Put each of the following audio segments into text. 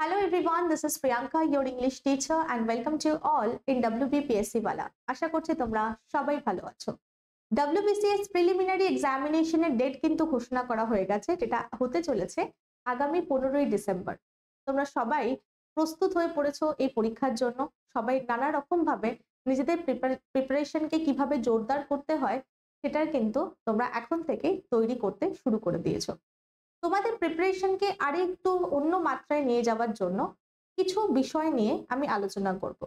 Hello everyone, this is Priyanka, your English teacher, and welcome to you all in WBPSC Wala. আশা করছি তোমরা সবাই ভালো আছো। WBCS preliminary এক্সামিনেশনের date কিন্তু ঘোষণা করা হয়ে গেছে, যেটা হতে চলেছে আগামী 15ই ডিসেম্বর। তোমরা সবাই প্রস্তুত হয়ে পড়েছো এই পরীক্ষার জন্য। সবাই নানা রকম ভাবে নিজেদের প্রিপারেশনকে কিভাবে জোরদার করতে হয় সেটার কিন্তু তোমরা এখন থেকে তৈরি করতে শুরু করে দিয়েছো। তোমাদের প্রিপারেশনকে আরেকটু অন্য মাত্রায় নিয়ে যাওয়ার জন্য কিছু বিষয় নিয়ে আমি আলোচনা করব।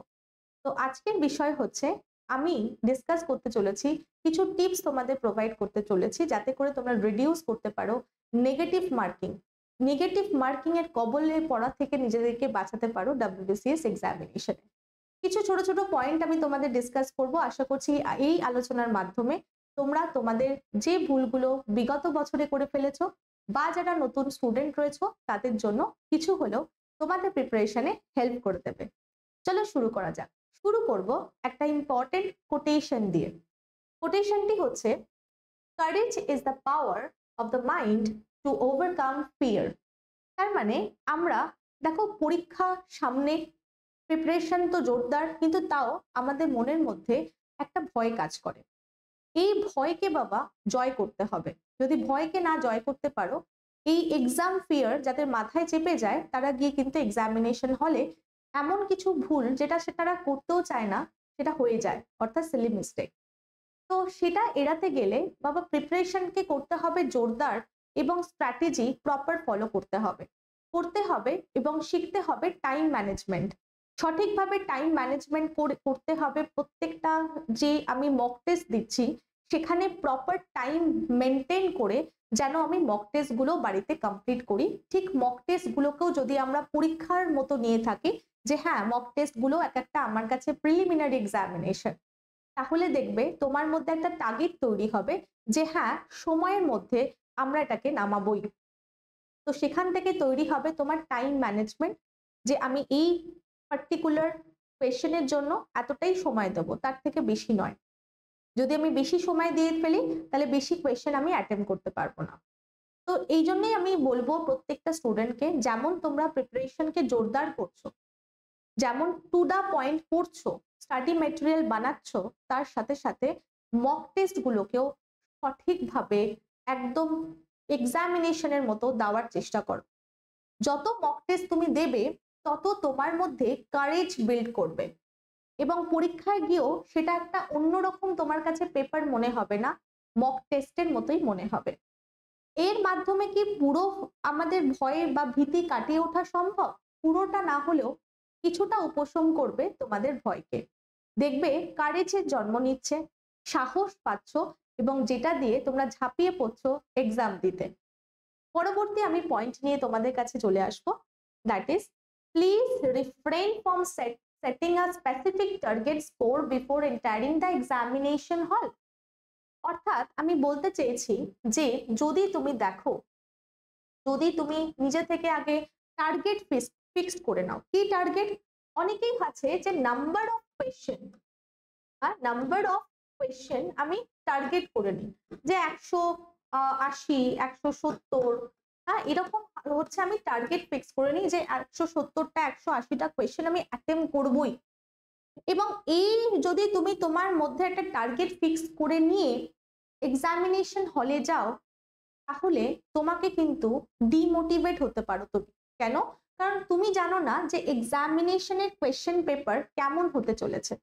তো আজকের বিষয় হচ্ছে আমি ডিসকাস করতে চলেছি কিছু টিপস তোমাদের প্রোভাইড করতে চলেছি, যাতে করে তোমরা রিডিউস করতে পারো নেগেটিভ মার্কিং এর কবলে পড়া থেকে নিজেদেরকে বাঁচাতে পারো WBCS এক্সামিনেশনে। কিছু ছোট ছোট পয়েন্ট আমি তোমাদের ডিসকাস করব। আশা করছি এই আলোচনার মাধ্যমে তোমরা তোমাদের যে ভুলগুলো বিগত বছরে করে ফেলেছো বা যারা নতুন স্টুডেন্ট রয়েছে তাদের জন্য কিছু হলেও তোমাদের প্রিপারেশনে হেল্প করে দেবে। চলো শুরু করা যাক। শুরু করব একটা ইম্পর্টেন্ট কোটেশন দিয়ে। কোটেশনটি হচ্ছে, courage is the power of the mind to overcome fear. তার মানে আমরা দেখো, পরীক্ষা সামনে, প্রিপারেশন তো জোরদার, কিন্তু তাও আমাদের মনের মধ্যে একটা ভয় কাজ করে। এই ভয়কে বাবা জয় করতে হবে। যদি ভয়কে না জয় করতে পারো, এই এক্সাম ফিয়ার যাদের মাথায় চেপে যায়, তারা গিয়ে কিন্তু এক্সামিনেশন হলে এমন কিছু ভুল যেটা তারা করতেও চায় না সেটা হয়ে যায়, অর্থাৎ সিলি মিস্টেক। তো সেটা এড়াতে গেলে বাবা প্রিপারেশনকে করতে হবে জোরদার এবং স্ট্র্যাটেজি প্রপার ফলো করতে হবে এবং শিখতে হবে টাইম ম্যানেজমেন্ট। সঠিকভাবে টাইম ম্যানেজমেন্ট করতে হবে। প্রত্যেকটা যে আমি মক টেস্ট দিচ্ছি সেখানে প্রপার টাইম মেনটেন করে যেন আমি মক টেস্ট গুলো বাড়িতে কমপ্লিট করি। ঠিক মক টেস্ট গুলোকেও যদি আমরা পরীক্ষার মতো নিয়ে থাকি, যে হ্যাঁ মক টেস্ট গুলো এক একটা আমার কাছে প্রিলিমিনারি এক্সামিনেশন, তাহলে দেখবে তোমার মধ্যে একটা টার্গেট তৈরি হবে যে হ্যাঁ সময়ের মধ্যে আমরা এটাকে নামাবোই। তো সেখান থেকে তৈরি হবে তোমার টাইম ম্যানেজমেন্ট, যে আমি এই পার্টিকুলার কোয়েশ্চেনের জন্য এতটাই সময় দেবো, তার থেকে বেশি নয়। যদি আমি বেশি সময় দিয়ে ফেলি তাহলে বেশি কোয়েশ্চেন আমি অ্যাটেম্প করতে পারবো না। তো এই জন্যই আমি বলবো প্রত্যেকটা স্টুডেন্টকে, যেমন তোমরা প্রিপারেশনকে জোরদার করছো, যেমন টু দা পয়েন্ট পড়ছো, স্টাডি ম্যাটেরিয়াল বানাচ্ছ, তার সাথে সাথে মক টেস্ট গুলোকেও সঠিকভাবে একদম এক্সামিনেশনের মতো দেওয়ার চেষ্টা করো। যত মক টেস্ট তুমি দেবে তত তোমার মধ্যে কারেজ বিল্ড করবে, এবং পরীক্ষায় গিয়েও সেটা একটা অন্যরকম তোমার কাছে পেপার মনে হবে না, মক টেস্টের মতোই মনে হবে। এর মাধ্যমে কি পুরো আমাদের ভয় বা ভীতি কাটিয়ে ওঠা সম্ভব? পুরোটা না হলেও কিছুটা উপশম করবে তোমাদের ভয়কে। দেখবে কারেজের জন্ম নিচ্ছে, সাহস পাচ্ছ, এবং যেটা দিয়ে তোমরা ঝাঁপিয়ে পড়ছো এক্সাম দিতে। পরবর্তী আমি পয়েন্ট নিয়ে তোমাদের কাছে চলে আসবো, that is please refrain from setting a specific target score before entering the examination hall। অর্থাৎ আমি বলতে চেয়েছি যে যদি তুমি দেখো, যদি তুমি নিজে থেকে আগে টার্গেট ফিক্সড করে নাও। কি টার্গেট? অনেকেই আছে যে নাম্বার অফ কোয়েশ্চেন আমি টার্গেট করে নিই, যে 180, 170, হ্যাঁ এরকম হচ্ছে আমি টার্গেট ফিক্স করে নিই যে 170টা 180টা কোয়েশ্চেন আমি অ্যাটেম্প করবই। এবং এই যদি তুমি তোমার মধ্যে একটা টার্গেট ফিক্স করে নিয়ে এক্সামিনেশন হলে যাও, তাহলে তোমাকে কিন্তু ডিমোটিভেট হতে পারো তুমি। কেন? কারণ তুমি জানো না যে এক্সামিনেশনের কোয়েশ্চেন পেপার কেমন হতে চলেছে।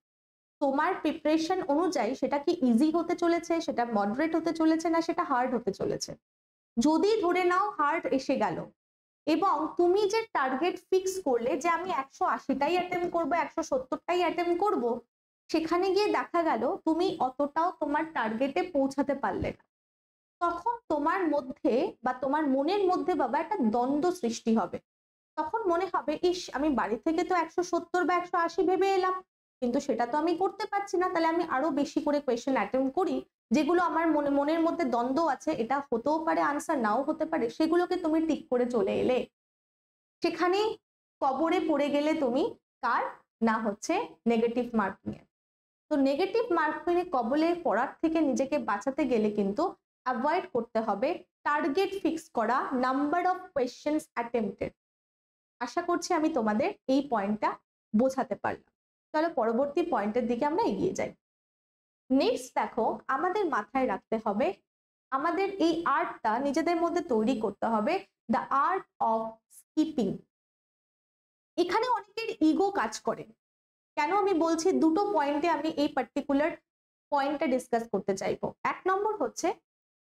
তোমার প্রিপারেশন অনুযায়ী সেটা কি ইজি হতে চলেছে, সেটা মডারেট হতে চলেছে, না সেটা হার্ড হতে চলেছে। যদি ধরে নাও হার্ড এসে গেল, এবং তুমি যে টার্গেট ফিক্স করলে যে আমি 180টাই অ্যাটেম্প করবো, 170টাই অ্যাটেম্প করব, সেখানে গিয়ে দেখা গেল তুমি অতটাও তোমার টার্গেটে পৌঁছাতে পারলে না, তখন তোমার মধ্যে বা তোমার মনের মধ্যে বাবা একটা দ্বন্দ্ব সৃষ্টি হবে। তখন মনে হবে, ইস আমি বাড়ি থেকে তো 170 বা 180 ভেবে এলাম, কিন্তু সেটা তো আমি করতে পারছি না, তাহলে আমি আরো বেশি করে কোয়েশ্চেন অ্যাটেম্প করি। যেগুলো আমার মনের মধ্যে দ্বন্দ্ব আছে, এটা হতেও পারে আনসার, নাও হতে পারে, সেগুলোকে তুমি টিক করে চলে এলে, সেখানে কবরে পড়ে গেলে তুমি কার? না হচ্ছে নেগেটিভ মার্কিং এর। তো নেগেটিভ মার্কিং এর কবলে পড়ার থেকে নিজেকে বাঁচাতে গেলে কিন্তু অ্যাভয়েড করতে হবে টার্গেট ফিক্স করা, নাম্বার অফ কোয়েশ্চেন্স অ্যাটেম্পটেড। আশা করছি আমি তোমাদের এই পয়েন্টটা বোঝাতে পারলাম। চলো পরবর্তী পয়েন্টের দিকে আমরা এগিয়ে যাই। নেক্সট দেখো, আমাদের মাথায় রাখতে হবে, আমাদের এই আর্টটা নিজেদের মধ্যে তৈরি করতে হবে, দ্য আর্ট অফ স্কিপিং। এখানে অনেকের ইগো কাজ করে। কেন আমি বলছি, দুটো পয়েন্টে আমি এই পার্টিকুলার পয়েন্টটা ডিসকাস করতে চাইবো। এক নম্বর হচ্ছে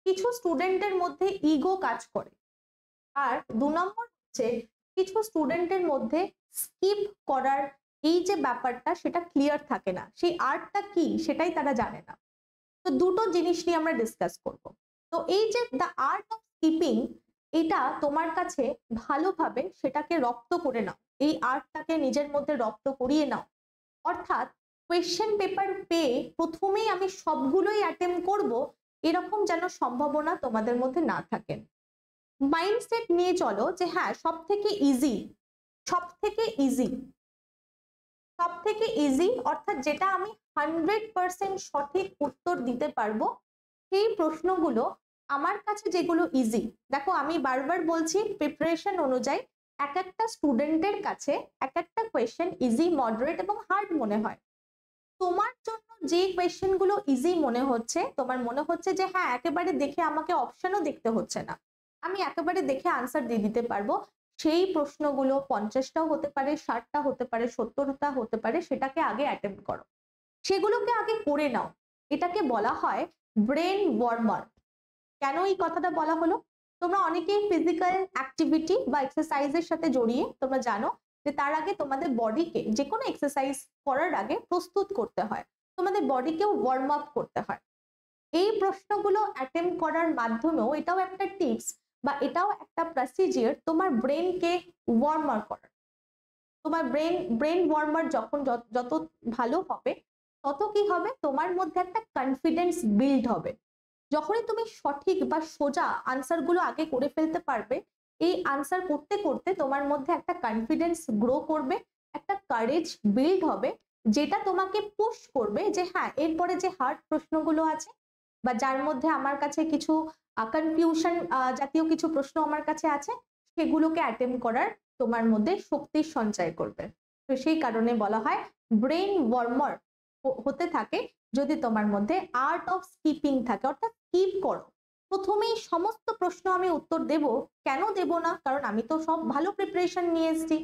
কিছু স্টুডেন্টের মধ্যে ইগো কাজ করে, আর দু নম্বর হচ্ছে কিছু স্টুডেন্টের মধ্যে স্কিপ করার এই যে ব্যাপারটা সেটা ক্লিয়ার থাকে না, সেই আর্টটা কি সেটাই তারা জানে না। তো দুটো জিনিস নিয়ে আমরা ডিসকাস করব। তো এই যে দ্য আর্ট অফ স্কিপিং, এটা তোমার কাছে ভালোভাবে সেটাকে রপ্ত করে নাও, এই আর্টটাকে নিজের মধ্যে রপ্ত করিয়ে নাও। অর্থাৎ কোয়েশ্চেন পেপার পেয়ে প্রথমেই আমি সবগুলোই অ্যাটেম্প করব, এরকম যেন সম্ভাবনা তোমাদের মধ্যে না থাকে। মাইন্ডসেট নিয়ে চলো যে হ্যাঁ সব থেকে ইজি, সব থেকে ইজি, সব থেকে ইজি অর্থাৎ যেটা আমি 100% সঠিক উত্তর দিতে পারবো, সেই প্রশ্নগুলো আমার কাছে যেগুলো ইজি। দেখো আমি বারবার বলছি, প্রিপারেশন অনুযায়ী এক একটা স্টুডেন্টের কাছে এক একটা কোয়েশ্চেন ইজি, মডারেট এবং হার্ড মনে হয়। তোমার জন্য যে কোয়েশ্চেন গুলো ইজি মনে হচ্ছে, তোমার মনে হচ্ছে যে হ্যাঁ একেবারে দেখে আমাকে অপশনও দেখতে হচ্ছে না, আমি একেবারে দেখে আনসার দিয়ে দিতে পারবো, সেই প্রশ্নগুলো 50টাও হতে পারে, 60টা হতে পারে, 70টা হতে পারে, সেটাকে আগে অ্যাটেম্প করো, সেগুলোকে আগে করে নাও। এটাকে বলা হয় ব্রেন ওয়ার্মার। কেন এই কথাটা বলা হলো, তোমরা অনেকেই ফিজিক্যাল অ্যাক্টিভিটি বা এক্সারসাইজের সাথে জড়িয়ে তোমরা জানো যে তার আগে তোমাদের বডিকে যে কোনো এক্সারসাইজ করার আগে প্রস্তুত করতে হয়, তোমাদের বডিকেও ওয়ার্ম আপ করতে হয়। এই প্রশ্নগুলো অ্যাটেম্প করার মাধ্যমেও এটাও একটা টিপস বা এটাও একটা প্রসিজিওর তোমার ব্রেনকে ওয়ার্মার করার। তোমার ব্রেন ওয়ার্মার যখন যত ভালো হবে, তত কি হবে, তোমার মধ্যে একটা কনফিডেন্স বিল্ড হবে। যখনই তুমি সঠিক বা সোজা আনসার গুলো আগে করে ফেলতে পারবে, এই আনসার করতে করতে তোমার মধ্যে একটা কনফিডেন্স গ্রো করবে, একটা কারেজ বিল্ড হবে, যেটা তোমাকে পুশ করবে যে হ্যাঁ এরপরে যে হার্ড প্রশ্নগুলো আছে বা যার মধ্যে আমার কাছে কিছু কনফিউশন জাতীয় কিছু প্রশ্ন আমার কাছে আছে, সেগুলোকে অ্যাটেম্প করার তোমার মধ্যে শক্তির সঞ্চয় করবে। তো সেই কারণে বলা হয় ব্রেন ওয়ার্মার হতে থাকে যদি তোমার মধ্যে আর্ট অফ স্কিপিং থাকে, অর্থাৎ স্কিপ করো। প্রথমেই সমস্ত প্রশ্ন আমি উত্তর দেব, কেন দেব না, কারণ আমি তো সব ভালো প্রিপারেশন নিয়ে এসেছি।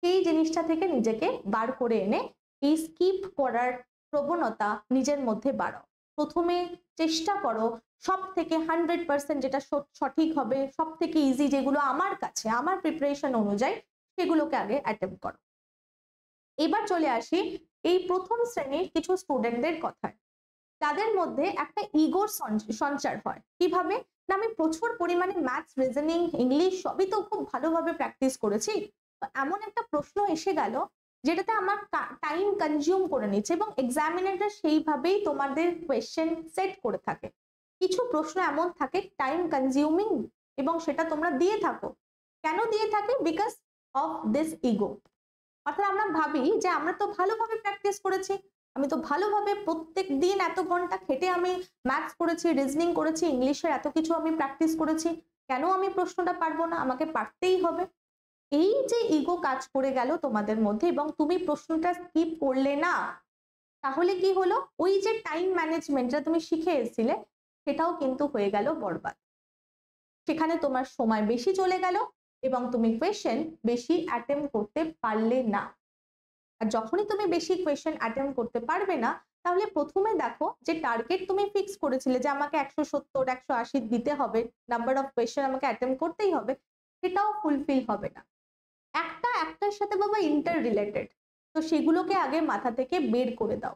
সেই জিনিসটা থেকে নিজেকে বার করে এনে এই স্কিপ করার প্রবণতা নিজের মধ্যে বাড়াও। প্রথমে চেষ্টা করো সব থেকে 100% যেটা সঠিক হবে, সব থেকে ইজি যেগুলো আমার কাছে আমার প্রিপারেশন অনুযায়ী, সেগুলোকে আগে অ্যাটেম্প করো। এবার চলে আসি এই প্রথম শ্রেণীর কিছু স্টুডেন্টদের কথায়। তাদের মধ্যে একটা ইগোর সঞ্চার হয় কিভাবে না, আমি প্রচুর পরিমাণে ম্যাথস, রিজনিং, ইংলিশ সবই তো খুব ভালোভাবে প্র্যাকটিস করেছি, তো এমন একটা প্রশ্ন এসে গেল যেটাতে আমার টাইম কনজিউম করে নিচ্ছে, এবং এক্সামিনাররা সেইভাবেই তোমাদের কোয়েশ্চেন সেট করে থাকে। কিছু প্রশ্ন এমন থাকে টাইম কনজিউমিং এবং সেটা তোমরা দিয়ে থাকো। কেন দিয়ে থাকে? Because of this ego. অর্থাৎ আমরা ভাবি যে আমরা তো ভালোভাবে প্র্যাকটিস করেছি, আমি তো ভালোভাবে প্রত্যেক দিন এত ঘন্টা খেটে আমি ম্যাথস করেছি, রিজনিং করেছি, ইংলিশের এত কিছু আমি প্র্যাকটিস করেছি, কেন আমি প্রশ্নটা পারবো না, আমাকে পারতেই হবে। এই যে ইগো কাজ করে গেল তোমাদের মধ্যে এবং তুমি প্রশ্নটা স্কিপ করলে না, তাহলে কি হলো, ওই যে টাইম ম্যানেজমেন্টটা তুমি শিখে এসেছিলে সেটাও কিন্তু হয়ে গেল বরবাদ। সেখানে তোমার সময় বেশি চলে গেল এবং তুমি কোয়েশ্চেন বেশি অ্যাটেম্প করতে পারলে না। আর যখনই তুমি বেশি কোয়েশ্চেন অ্যাটেম্প করতে পারবে না, তাহলে প্রথমে দেখো যে টার্গেট তুমি ফিক্স করেছিলে যে আমাকে 170 180 দিতে হবে, নাম্বার অফ কোয়েশ্চেন আমাকে অ্যাটেম্প করতেই হবে, সেটাও ফুলফিল হবে না। একটা একটার সাথে বাবা ইন্টার রিলেটেড, তো সেগুলোকে আগে মাথা থেকে বের করে দাও।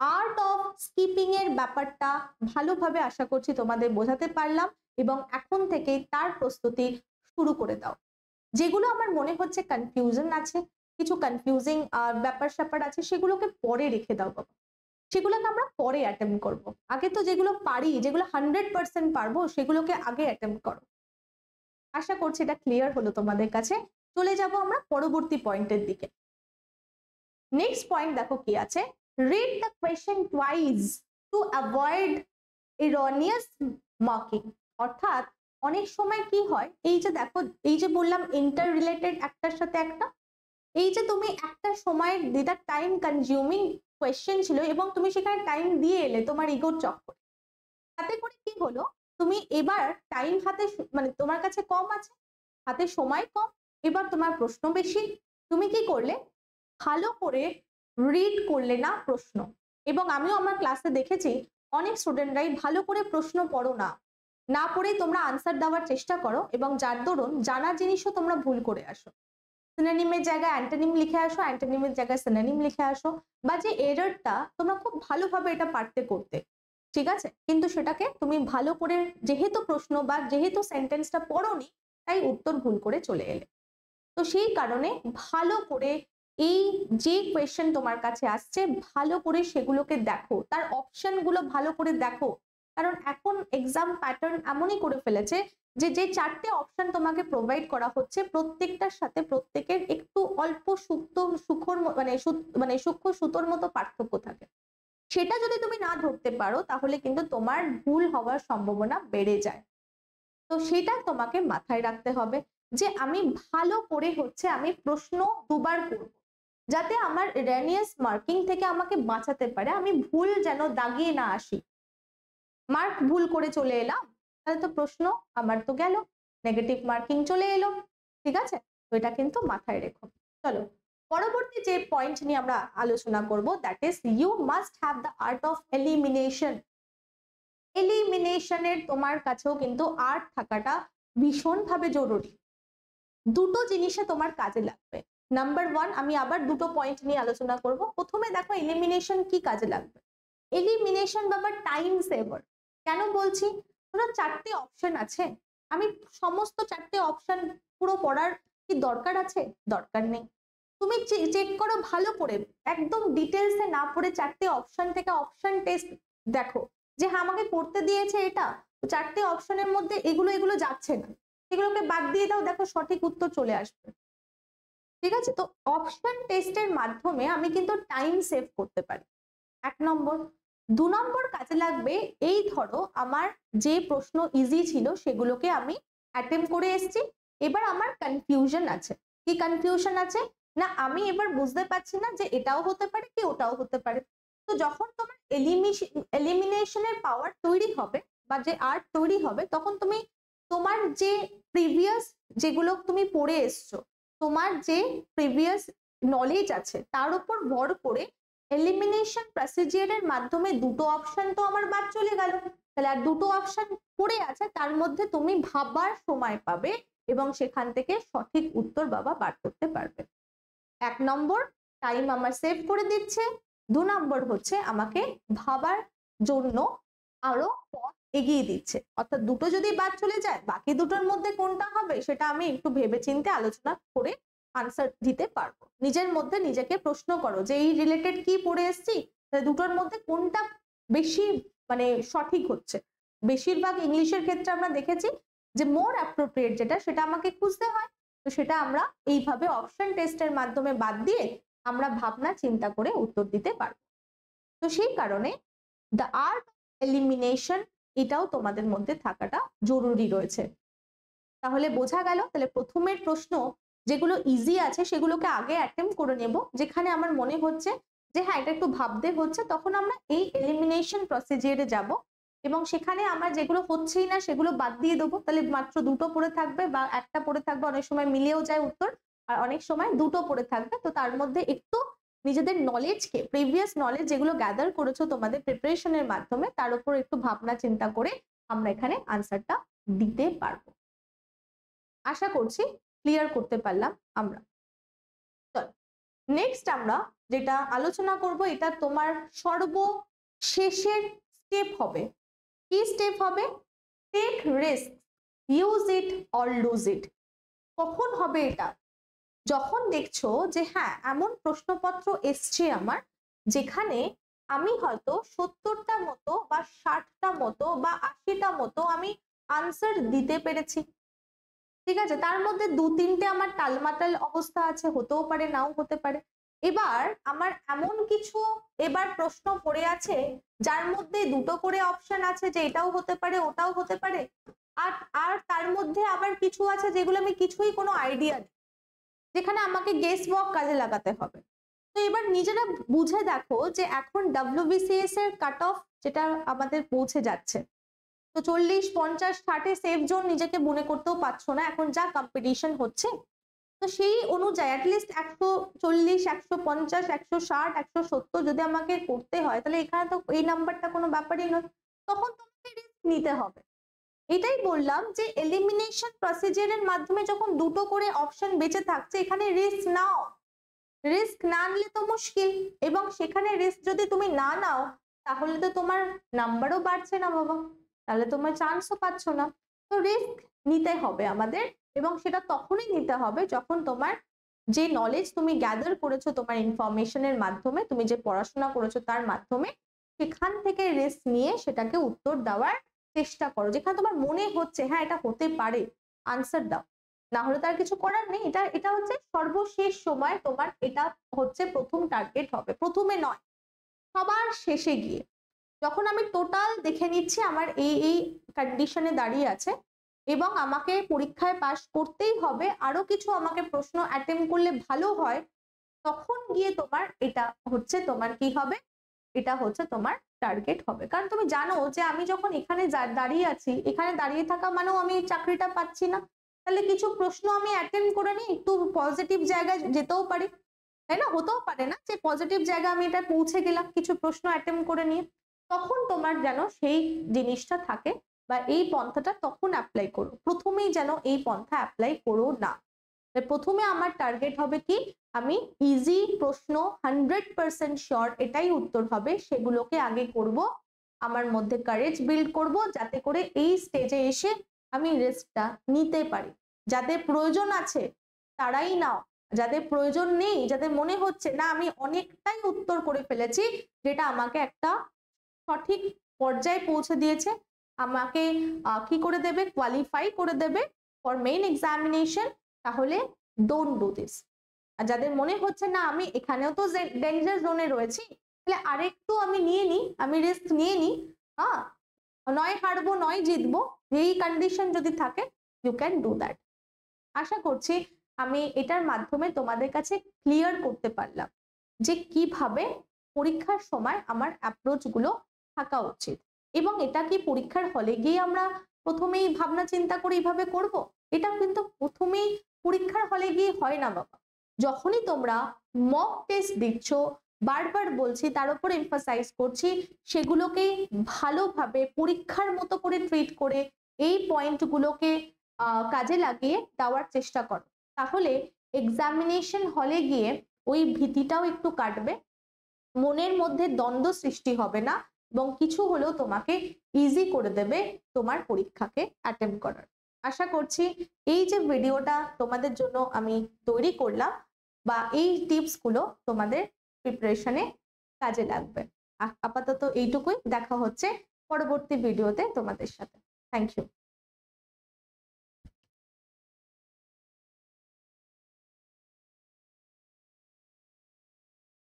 আর্ট অফ স্কিপিং এর ব্যাপারটা ভালোভাবে আশা করছি তোমাদের বোঝাতে পারলাম, এবং এখন থেকে তার প্রস্তুতি শুরু করে দাও। যেগুলো আমার মনে হচ্ছে কনফিউশন আছে, কিছু কনফিউজিং ব্যাপার স্যাপার আছে, সেগুলোকে পরে রেখে দাও বাবা, সেগুলোকে আমরা পরে অ্যাটেম্প করব। আগে তো যেগুলো পারি, যেগুলো 100% পারবো, সেগুলোকে আগে অ্যাটেম্প করো। আশা করছি এটা ক্লিয়ার হলো তোমাদের কাছে। চলে যাব আমরা পরবর্তী পয়েন্টের দিকে। নেক্সট পয়েন্ট দেখো কি আছে, read the question twice to avoid erroneous marking। অর্থাৎ অনেক সময় কি হয়, এই যে দেখো, এই যে বললাম ইন্টার রিলেটেড একটার সাথে একটা, এই যে তুমি একটা সময় যেটা টাইম কনজিউমিং কোয়েশ্চেন ছিল এবং তুমি সেখানে টাইম দিয়ে এলে তোমার ইগোর চক্করে, তাতে করে কি হলো, তুমি এবার টাইম হাতে মানে তোমার কাছে কম আছে, হাতে সময় কম, এবার তোমার প্রশ্ন বেশি, তুমি কি করলে, ভালো করে রিড করলে না প্রশ্ন। এবং আমিও আমার ক্লাসে দেখেছি অনেক স্টুডেন্টরাই ভালো করে প্রশ্ন পড়ো না, না পড়েই তোমরা আনসার দেওয়ার চেষ্টা করো এবং যার দরুন জানা জিনিসও তোমরা ভুল করে আসো। সিনোনিমের জায়গায় অ্যান্টোনিম লিখে আসো, অ্যান্টোনিমের জায়গায় সিনোনিম লিখে আসো, বা যে এররটা তোমরা খুব ভালোভাবে এটা পারতে করতে, ঠিক আছে, কিন্তু সেটাকে তুমি ভালো করে, যেহেতু প্রশ্ন বা যেহেতু সেন্টেন্সটা পড়োনি, তাই উত্তর ভুল করে চলে এলে। তো সেই কারণে ভালো করে এই যে কোয়েশ্চেন তোমার কাছে আসছে ভালো করে সেগুলোকে দেখো, তার অপশন গুলো ভালো করে দেখো, কারণ এখন এক্সাম প্যাটার্ন এমনই করে ফেলেছে যে যে চারটে অপশন তোমাকে প্রোভাইড করা হচ্ছে প্রত্যেকটার সাথে প্রত্যেকের একটু অল্প সূক্ষ্ম সুতোর মতো পার্থক্য থাকে। সেটা যদি তুমি না ধরতে পারো তাহলে কিন্তু তোমার ভুল হওয়ার সম্ভাবনা বেড়ে যায়। তো সেটা তোমাকে মাথায় রাখতে হবে যে আমি ভালো করে আমি প্রশ্ন দুবার করব, যাতে আমার রেনিয়াস মার্কিং থেকে আমাকে বাঁচাতে পারে, আমি ভুল যেন দাগিয়ে না আসি। মার্ক ভুল করে চলে এলাম, তাহলে তো প্রশ্ন আমার তো গেল, নেগেটিভ মার্কিং চলে এলো, ঠিক আছে। তো এটা কিন্তু মাথায় রেখো। চলো পরবর্তী যে পয়েন্ট নিয়ে আমরা আলোচনা করব, that is you must have the art of elimination. এলিমিনেশনের তোমার কাছেও কিন্তু আর্ট থাকাটা ভীষণভাবে জরুরি। দুটো জিনিসে তোমার কাজে লাগবে। নাম্বার ওয়ান, আমি আবার দুটো পয়েন্ট নিয়ে আলোচনা করব। প্রথমে দেখো এলিমিনেশন কি কাজে লাগবে। এলিমিনেশন বাবা টাইম সেভার। কেন বলছি, ধরো চারটে অপশন আছে, আমি সমস্ত চারটে অপশন পুরো পড়ার কি দরকার আছে? দরকার নেই। তুমি চেক করো ভালো করে, একদম ডিটেলসে না পড়ে চারটে অপশন থেকে অপশন টেস্ট দেখো যে হ্যাঁ আমাকে করতে দিয়েছে এটা, চারটে অপশনের মধ্যে এগুলো এগুলো যাচ্ছে না, এগুলোকে বাদ দিয়ে দাও, দেখো সঠিক উত্তর চলে আসবে, ঠিক আছে। তো অপশন টেস্টের মাধ্যমে আমি কিন্তু টাইম সেভ করতে পারি, এক নম্বর। দু নম্বর কাজে লাগবে, এই ধরো আমার যে প্রশ্ন ইজি ছিল সেগুলোকে আমি অ্যাটেম্প করে এসেছি, এবার আমার কনফিউশন আছে। কি কনফিউশন আছে না, আমি এবার বুঝতে পারছি না যে এটাও হতে পারে কি ওটাও হতে পারে। তো যখন তোমার এলিমিনেশনের পাওয়ার তৈরি হবে বা যে আর্ট তৈরি হবে, তখন তুমি তোমার যে প্রিভিয়াস যেগুলো তুমি পড়ে এসছো, তোমার যে প্রিভিয়াস নলেজ আছে তার উপর ভর করে এলিমিনেশন প্রসিজিয়ারের মাধ্যমে দুটো অপশন তো আমার বাদ চলে গেল, তাহলে আর দুটো অপশন পড়ে আছে, তার মধ্যে তুমি ভাবার সময় পাবে এবং সেখান থেকে সঠিক উত্তর বাবা বার করতে পারবে। এক নম্বর টাইম আমার সেভ করে দিচ্ছে, দু নম্বর হচ্ছে আমাকে ভাবার জন্য আরো পথ এগিয়ে দিচ্ছে। অর্থাৎ দুটো যদি বাদ চলে যায়, বাকি দুটোর মধ্যে কোনটা হবে সেটা আমি একটু ভেবেচিন্তে আলোচনা করে আনসার দিতে পারবো। নিজের মধ্যে নিজেকে প্রশ্ন করো যে এই রিলেটেড কি পড়ে এসছি, দুটোর মধ্যে কোনটা বেশি মানে সঠিক হচ্ছে। বেশিরভাগ ইংলিশের ক্ষেত্রে আমরা দেখেছি যে মোর অ্যাপ্রোপ্রিয়েট যেটা, সেটা আমাকে খুঁজতে হয়। তো সেটা আমরা এইভাবে অপশন টেস্টের মাধ্যমে বাদ দিয়ে আমরা ভাবনা চিন্তা করে উত্তর দিতে পারবো। তো সেই কারণে দ্য আর্ট এলিমিনেশন এটাও তোমাদের মধ্যে থাকাটা জরুরি রয়েছে। তাহলে বোঝা গেল, তাহলে প্রথমের প্রশ্ন যেগুলো ইজি আছে সেগুলোকে আগে অ্যাটেম্প করে নেব, যেখানে আমার মনে হচ্ছে যে হ্যাঁ এটা একটু ভাবতে হচ্ছে, তখন আমরা এই এলিমিনেশন প্রসিজিয়ারে যাব এবং সেখানে আমার যেগুলো হচ্ছেই না সেগুলো বাদ দিয়ে দেবো। তাহলে মাত্র দুটো পড়ে থাকবে বা একটা পড়ে থাকবে, অনেক সময় মিলেও যায় উত্তর, আর অনেক সময় দুটো পড়ে থাকবে। তো তার মধ্যে একটু নিজেদের নলেজকে, প্রিভিয়াস নলেজ যেগুলো গ্যাদার করেছো তোমাদের প্রিপারেশনের মাধ্যমে, তার উপর একটু ভাবনা চিন্তা করে আমরা এখানে আনসারটা দিতে পারবো। আশা করছি ক্লিয়ার করতে পারলাম আমরা। চলো নেক্সট আমরা যেটা আলোচনা করব, এটা তোমার সর্বশেষের স্টেপ হবে। কি স্টেপ হবে? Take risk, use it or lose it. কখন হবে এটা? যখন দেখছো যে হ্যাঁ এমন প্রশ্নপত্র এসছে আমার যেখানে আমি হয়তো 70টা মতো বা 60টা মতো বা 80টা মতো আমি আনসার দিতে পেরেছি, ঠিক আছে, তার মধ্যে দু তিনটে আমার টালমাটাল অবস্থা আছে, হতেও পারে নাও হতে পারে। এবার আমার এমন কিছু এবার প্রশ্ন পড়ে আছে যার মধ্যে দুটো করে অপশন আছে যে এটাও হতে পারে ওটাও হতে পারে, আর আর তার মধ্যে আবার কিছু আছে যেগুলো আমি কিছুই কোনো আইডিয়া নেই, যেখানে আমাকে গেস ওয়ার্ক কাজে লাগাতে হবে। তো এবার নিজেরা বুঝে দেখো যে এখন WBCS এর কাট অফ যেটা আমাদের পৌঁছে যাচ্ছে, তো 40, 50, 60 সেফ জোন নিজেকে মনে করতেও পারছো না এখন যা কম্পিটিশন হচ্ছে। তো সেই অনুযায়ী অ্যাটলিস্ট 140, 150, 160, 170 যদি আমাকে করতে হয়, তাহলে এখানে তো এই নাম্বারটা কোনো ব্যাপারই নয়, তখন তোমাকে রিস্ক নিতে হবে। এটাই বললাম যে এলিমিনেশন প্রসিজারের মাধ্যমে যখন দুটো করে অপশন বেঁচে থাকছে, এখানে রিস্ক নাও। রিস্ক না নিলে তো মুশকিল, এবং সেখানে রিস্ক যদি তুমি না নাও তাহলে তো তোমার নাম্বারও বাড়ছে না বাবা, তাহলে তোমার চান্সও পাচ্ছ না। তো রিস্ক নিতে হবে আমাদের, এবং সেটা তখনই নিতে হবে যখন তোমার যে নলেজ তুমি গ্যাদার করেছো তোমার ইনফরমেশনের মাধ্যমে, তুমি যে পড়াশোনা করেছো তার মাধ্যমে, সেখান থেকে রিস্ক নিয়ে সেটাকে উত্তর দেওয়ার চেষ্টা করো। যেখানে তোমার মনে হচ্ছে হ্যাঁ এটা হতে পারে, আনসার দাও, না হলে তার কিছু করার নেই। এটা হচ্ছে সর্বশেষ সময় তোমার, এটা হচ্ছে প্রথম টার্গেট হবে, প্রথমে নয়, সবার শেষে গিয়ে। যখন আমি টোটাল দেখে নিচ্ছি আমার এই কন্ডিশনে দাঁড়িয়ে আছে এবং আমাকে পরীক্ষায় পাশ করতেই হবে, আরো কিছু আমাকে প্রশ্ন অ্যাটেম্প করলে ভালো হয়, তখন গিয়ে তোমার এটা হচ্ছে তোমার কি হবে, এটা হচ্ছে তোমার টার্গেট হবে। কারণ তুমি জানো যে আমি যখন এখানে দাঁড়িয়ে আছি, এখানে দাঁড়িয়ে থাকা মানেও আমি চাকরিটা পাচ্ছি না, তাহলে কিছু প্রশ্ন আমি অ্যাটেম্প করে নিই, একটু পজিটিভ জায়গায় যেতেও পারি, তাই না? হতেও পারে না যে পজিটিভ জায়গায় আমি এটা পৌঁছে গেলাম কিছু প্রশ্ন অ্যাটেম্প করে নিয়ে, তখন তোমার যেন সেই জিনিসটা থাকে বা এই পন্থাটা তখন অ্যাপ্লাই করো, প্রথমেই যেন এই পন্থা অ্যাপ্লাই করো না। প্রথমে আমার টার্গেট হবে কি, আমি ইজি প্রশ্ন 100% শিওর এটাই উত্তর হবে সেগুলোকে আগে করব, আমার মধ্যে কারেজ বিল্ড করব, যাতে করে এই স্টেজে এসে আমি রিস্কটা নিতে পারি। যাদের প্রয়োজন আছে তারাই নাও, যাদের প্রয়োজন নেই, যাদের মনে হচ্ছে না আমি অনেকটাই উত্তর করে ফেলেছি যেটা আমাকে একটা সঠিক পর্যায়ে পৌঁছে দিয়েছে, আমাকে কি করে দেবে, কোয়ালিফাই করে দেবে ফর মেইন এক্সামিনেশন, তাহলে ডোন্ট ডু দিস। আর যাদের মনে হচ্ছে না আমি এখানেও তো ডেঞ্জার জোনে রয়েছি, তাহলে আরেকটু আমি নিয়ে নিই, আমি রিস্ক নিয়ে নিই, হ্যাঁ নয় হারবো নয় জিতবো, এই কন্ডিশন যদি থাকে ইউ ক্যান ডু দ্যাট। আশা করছি আমি এটার মাধ্যমে তোমাদের কাছে ক্লিয়ার করতে পারলাম যে কিভাবে পরীক্ষার সময় আমার অ্যাপ্রোচ গুলো থাকা উচিত, এবং এটা কি পরীক্ষার হলে গিয়ে আমরা প্রথমেই ভাবনা চিন্তা করে এইভাবে করব, এটা কিন্তু প্রথমেই পরীক্ষার হলে গিয়ে হয় না বাবা। যখনই তোমরা মক টেস্ট দিচ্ছ, বারবার বলছি, তার উপর এমফাসাইজ করছি, সেগুলোকে ভালোভাবে পরীক্ষার মতো করে ট্রিট করে এই পয়েন্টগুলোকে কাজে লাগিয়ে দেওয়ার চেষ্টা করো, তাহলে এক্সামিনেশন হলে গিয়ে ওই ভীতিটাও একটু কাটবে, মনের মধ্যে দ্বন্দ্ব সৃষ্টি হবে না, এবং কিছু হলেও তোমাকে ইজি করে দেবে তোমার পরীক্ষাকে অ্যাটেম্প করার। আশা করছি এই যে ভিডিওটা তোমাদের জন্য আমি তৈরি করলাম বা এই টিপস গুলো তোমাদের প্রিপারেশনে কাজে লাগবে। আপাতত এইটুকুই, দেখা হচ্ছে পরবর্তী ভিডিওতে তোমাদের সাথে। Thank you.